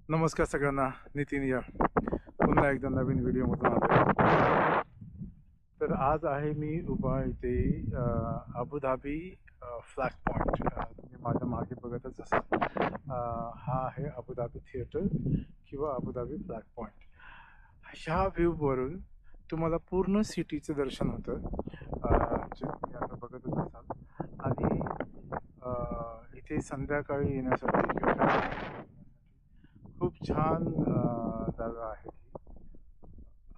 नमस्कार सगळ्यांना, नितीन या पुन्हा एकदा नवीन व्हिडिओमधून आलो. तर आज आहे मी उभा इथे अबुधाबी फ्लॅग पॉईंट. तुम्ही माझ्या मागे बघतच असाल. हा आहे अबुधाबी थिएटर किंवा अबुधाबी फ्लॅग पॉईंट. ह्या व्ह्यूवरून तुम्हाला पूर्ण सिटीचं दर्शन होतं, जे तुम्ही आता बघतच असाल. आणि इथे संध्याकाळी येण्यासाठी किंवा खूप छान जागा आहे.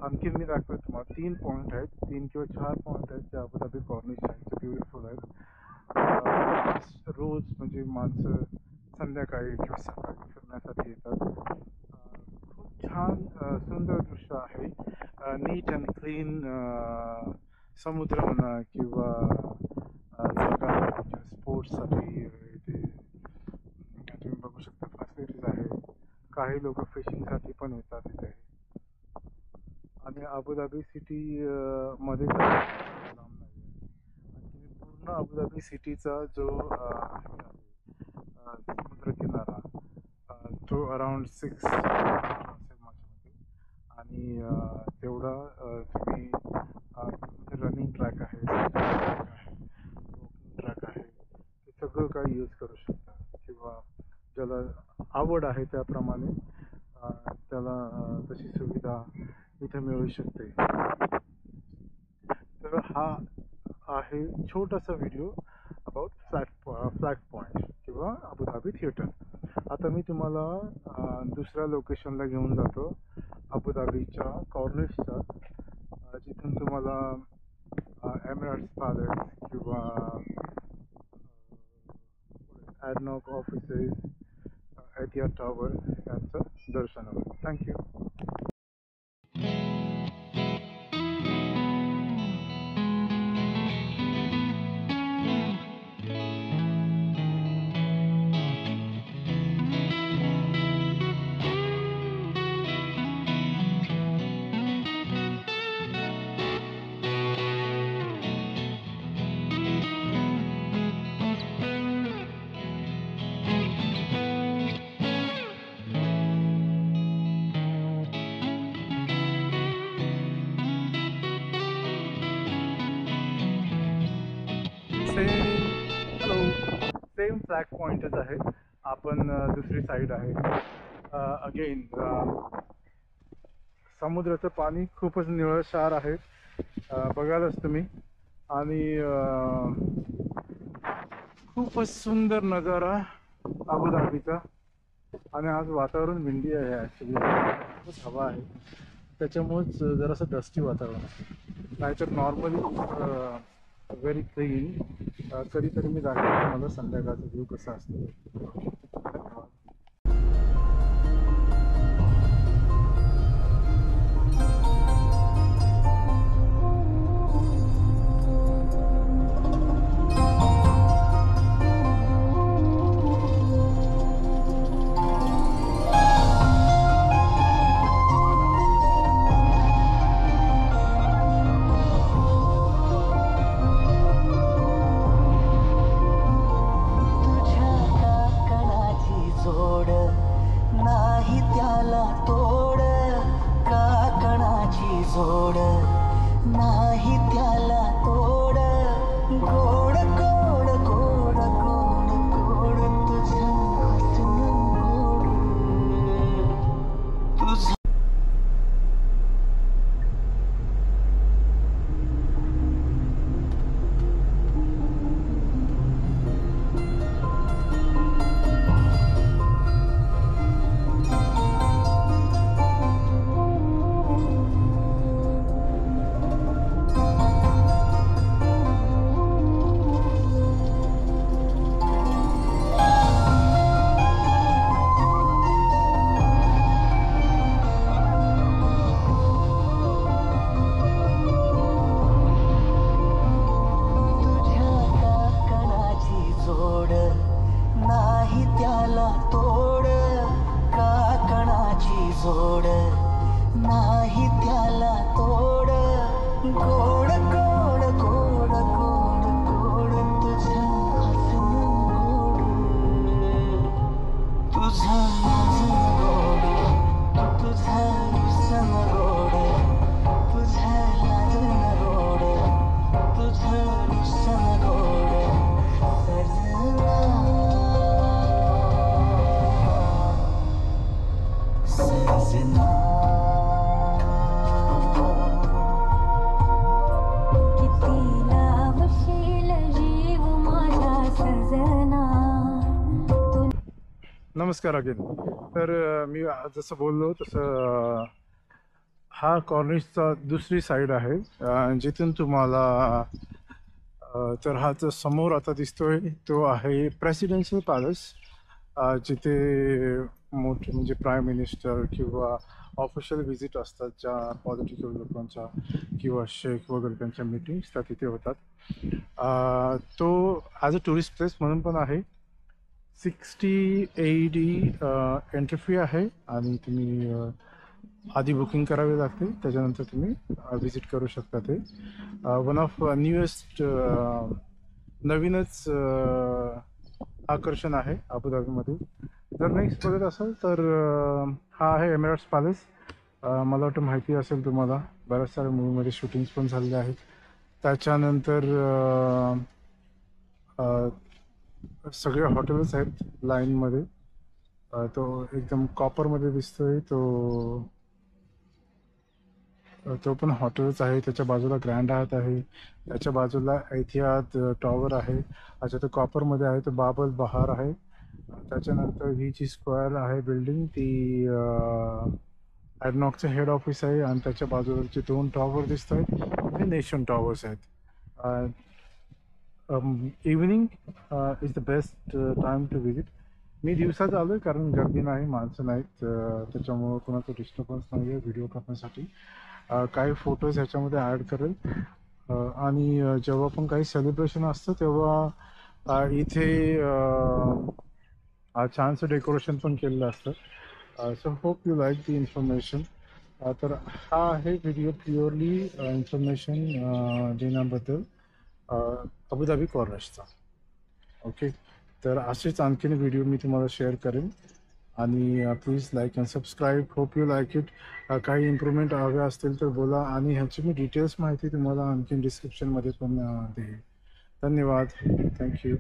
आणखी मी दाखवतो तुम्हाला 3 पॉईंट आहेत, 3 किंवा 4 पॉईंट आहेत जे अबुधाबी कॉर्निश आहेत, ब्युटिफुल आहेत. रोज म्हणजे माणसं संध्याकाळी किंवा सकाळी फिरण्यासाठी येतात. खूप छान सुंदर दृश्य आहे. नीट अँड क्लीन समुद्र म्हणा किंवा जागा स्पोर्ट्ससाठी इथे तुम्ही बघू शकता फॅसिलिटीज आहे. काही लोक फिशिंगसाठी पण येतात इथे. आणि अबुधाबी सिटी मध्ये लांब नाही आहे. आणि पूर्ण अबुधाबी सिटीचा जो समुद्र किनारा तो अराउंड 6 असेल माझ्यामध्ये. आणि तेवढा तुम्ही रनिंग ट्रॅक आहे, वॉकिंग ट्रॅक आहे, ते सगळं काही यूज करू शकता. किंवा ज्याला आवड आहे त्याप्रमाणे त्याला तशी सुविधा इथे मिळू शकते. तर हा आहे छोटासा व्हिडिओ अबाउट फ्लॅग पॉईंट किंवा अबुधाबी थिएटर. आता मी तुम्हाला दुसऱ्या लोकेशनला घेऊन जातो, अबुधाबीच्या कॉर्निशच्या, जिथून तुम्हाला एमिरेट्स पॅलेस किंवा ॲडनॉक ऑफिसेस, एटिहाद टॉवर यांचं दर्शन होईल. थँक्यू. सेम फ्लॅग पॉईंटच आहे. आपण दुसरी साईड आहे. अगेन समुद्राचं पाणी खूपच निळशार आहे, बघालच तुम्ही. आणि खूपच सुंदर नजारा अबुधाबीचा. आणि आज वातावरण विंडी आहे, ॲक्च्युली खूपच हवा आहे, त्याच्यामुळेच जरासं डस्टी वातावरण आहे. नाहीतर नॉर्मली व्हेरी क्लीन. कधीतरी मी दाखवतो मला संध्याकाळचा व्ह्यू कसा असतो. धन्यवाद. नाही त्याला तोड. गोड गोड गोड गोड गोड तुझं हसणं गोड तुझं. नाही त्याला तोड. काकणाची जोड नाही त्याला तोड. गोड गोड गोड गोड गोड तुझं हसणं गोड तुझं हसणं गोड. नमस्कार अगेन. तर मी जसं बोललो तसं हा कॉर्निशचा दुसरी साईड आहे, जिथून तुम्हाला तर हा जो समोर आता दिसतोय तो आहे प्रेसिडेन्शियल पॅलेस, जिथे मोठे म्हणजे प्राईम मिनिस्टर किंवा ऑफिशियल व्हिजिट असतात ज्या पॉलिटिकल लोकांच्या किंवा शेख वगैरे त्यांच्या मीटिंग्स त्या तिथे होतात. तो ॲज अ टुरिस्ट प्लेस म्हणून पण आहे. 60 AED एंट्री फी आहे आणि तुम्ही आधी बुकिंग करावी लागते, त्याच्यानंतर तुम्ही व्हिजिट करू शकता. ते वन ऑफ न्यूएस्ट नवीनच आकर्षण आहे अबुधाबीमध्ये. जर नेक्स्ट बघत असाल तर हा आहे एमिरेट्स पॅलेस. मला वाटतं माहिती असेल तुम्हाला, बऱ्याच साऱ्या मूवीमध्ये शूटिंग्स पण झालेले आहेत. त्याच्यानंतर सगळे हॉटेल्स आहेत लाईनमध्ये. तो एकदम कॉपरमध्ये दिसतोय तो पण हॉटेल्स आहे. त्याच्या बाजूला ग्रँड हयात आहे, त्याच्या बाजूला एतिहाद टॉवर आहे. अच्छा, तो कॉपरमध्ये आहे तो बाबल बहार आहे. त्याच्यानंतर ही जी स्क्वेअर आहे बिल्डिंग ती ॲडनॉकचं हेड ऑफिस आहे आणि त्याच्या बाजूला जे 2 टॉवर दिसत आहेत ते नेशन टॉवर्स आहेत. Evening is the best time to visit. मी दिवसात आलो आहे कारण गर्दी नाही, माणसं नाहीत, त्याच्यामुळं कोणाचं डिस्टर्बन्स नाही आहे व्हिडिओ करण्यासाठी. काही फोटोज ह्याच्यामध्ये ॲड करेल. आणि जेव्हा पण काही सेलिब्रेशन असतं तेव्हा इथे छानसं डेकोरेशन पण केलेलं असतं. So hope you like the information. तर हा आहे व्हिडिओ प्युअरली इन्फॉर्मेशन देण्याबद्दल अबुधाबी कॉर्निशचा. ओके, तर असेच आणखीन व्हिडिओ मी तुम्हाला शेअर करेन. आणि please like and subscribe. Hope you like it. काही इम्प्रूव्हमेंट हव्या असतील तर बोला आणि ह्याची मी डिटेल्स माहिती तुम्हाला आणखीन डिस्क्रिप्शनमध्ये पण देईन. धन्यवाद. थँक्यू.